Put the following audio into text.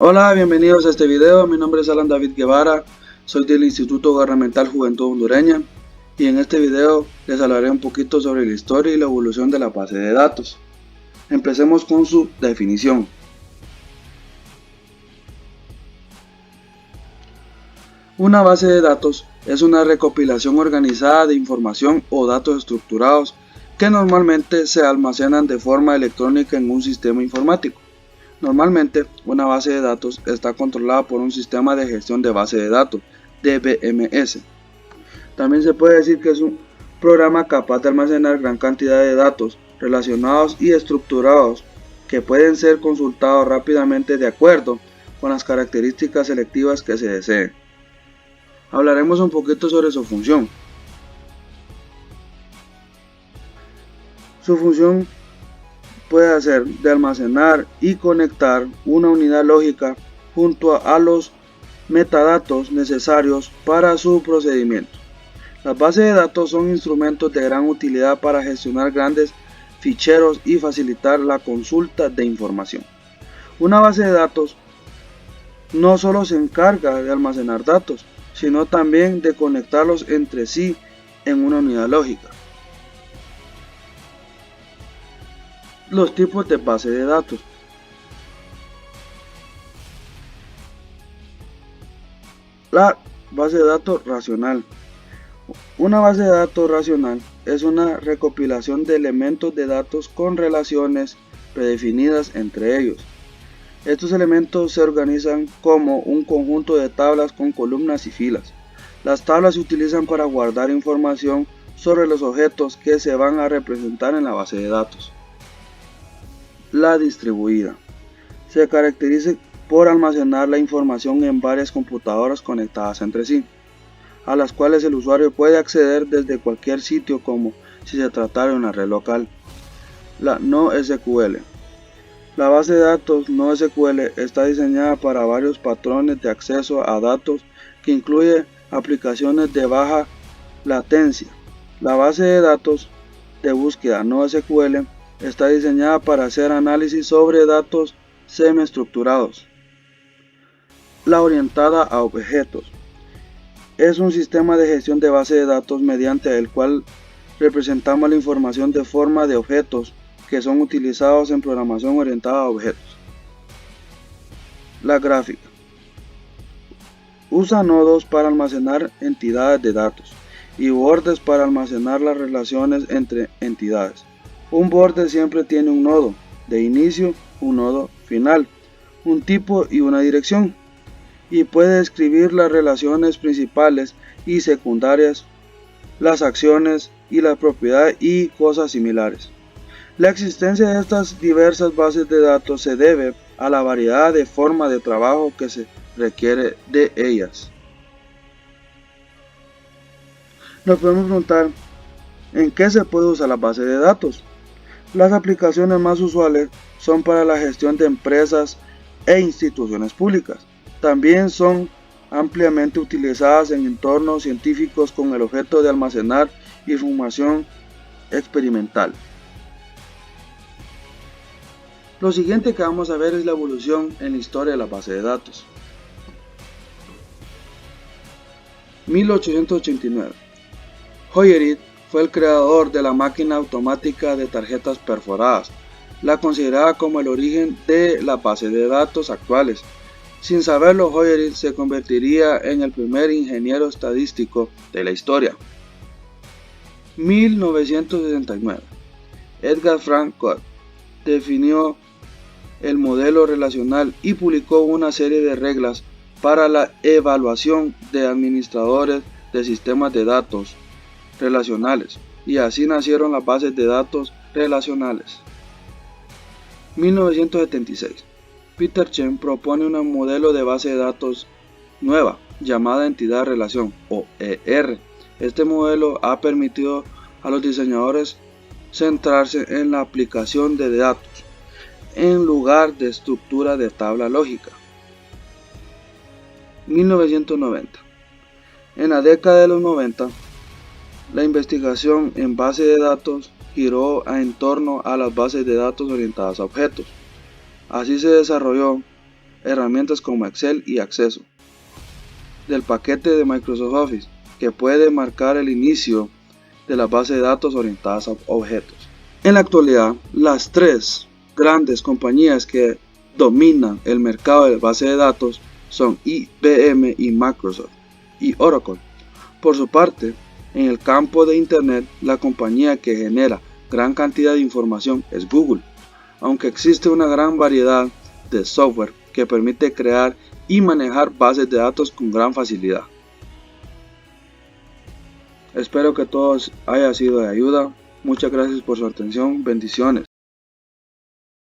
Hola, bienvenidos a este video. Mi nombre es Alan David Guevara, soy del Instituto Gubernamental Juventud Hondureña y en este video les hablaré un poquito sobre la historia y la evolución de la base de datos. Empecemos con su definición. Una base de datos es una recopilación organizada de información o datos estructurados que normalmente se almacenan de forma electrónica en un sistema informático. Normalmente, una base de datos está controlada por un sistema de gestión de base de datos, DBMS. También se puede decir que es un programa capaz de almacenar gran cantidad de datos relacionados y estructurados que pueden ser consultados rápidamente de acuerdo con las características selectivas que se deseen. Hablaremos un poquito sobre su función. Su función puede ser de almacenar y conectar una unidad lógica junto a los metadatos necesarios para su procedimiento. Las bases de datos son instrumentos de gran utilidad para gestionar grandes ficheros y facilitar la consulta de información. Una base de datos no solo se encarga de almacenar datos, sino también de conectarlos entre sí en una unidad lógica. Los tipos de base de datos. La base de datos racional. Una base de datos racional es una recopilación de elementos de datos con relaciones predefinidas entre ellos. Estos elementos se organizan como un conjunto de tablas con columnas y filas. Las tablas se utilizan para guardar información sobre los objetos que se van a representar en la base de datos. La distribuida se caracteriza por almacenar la información en varias computadoras conectadas entre sí, a las cuales el usuario puede acceder desde cualquier sitio como si se tratara de una red local. La NoSQL. La base de datos NoSQL está diseñada para varios patrones de acceso a datos que incluye aplicaciones de baja latencia. La base de datos de búsqueda NoSQL está diseñada para hacer análisis sobre datos semiestructurados. La orientada a objetos. Es un sistema de gestión de base de datos mediante el cual representamos la información de forma de objetos que son utilizados en programación orientada a objetos. La gráfica. Usa nodos para almacenar entidades de datos y bordes para almacenar las relaciones entre entidades. Un borde siempre tiene un nodo de inicio, un nodo final, un tipo y una dirección, y puede describir las relaciones principales y secundarias, las acciones y las propiedades y cosas similares. La existencia de estas diversas bases de datos se debe a la variedad de formas de trabajo que se requiere de ellas. Nos podemos preguntar, ¿en qué se puede usar la base de datos? Las aplicaciones más usuales son para la gestión de empresas e instituciones públicas. También son ampliamente utilizadas en entornos científicos con el objeto de almacenar información experimental. Lo siguiente que vamos a ver es la evolución en la historia de la base de datos. 1889. Hoyerid fue el creador de la máquina automática de tarjetas perforadas, la considerada como el origen de las bases de datos actuales. Sin saberlo, Hoyerid se convertiría en el primer ingeniero estadístico de la historia. 1969. Edgar Frank Codd definió el modelo relacional y publicó una serie de reglas para la evaluación de administradores de sistemas de datos relacionales, y así nacieron las bases de datos relacionales. 1976. Peter Chen propone un modelo de base de datos nueva llamada entidad relación o ER. Este modelo ha permitido a los diseñadores centrarse en la aplicación de datos en lugar de estructura de tabla lógica. 1990. En la década de los 90, la investigación en base de datos giró en torno a las bases de datos orientadas a objetos. Así se desarrolló herramientas como Excel y Acceso, del paquete de Microsoft Office, que puede marcar el inicio de la base de datos orientadas a objetos. En la actualidad, las tres grandes compañías que dominan el mercado de base de datos son IBM y Microsoft y Oracle. Por su parte, en el campo de Internet, la compañía que genera gran cantidad de información es Google, aunque existe una gran variedad de software que permite crear y manejar bases de datos con gran facilidad. Espero que todo haya sido de ayuda. Muchas gracias por su atención. Bendiciones.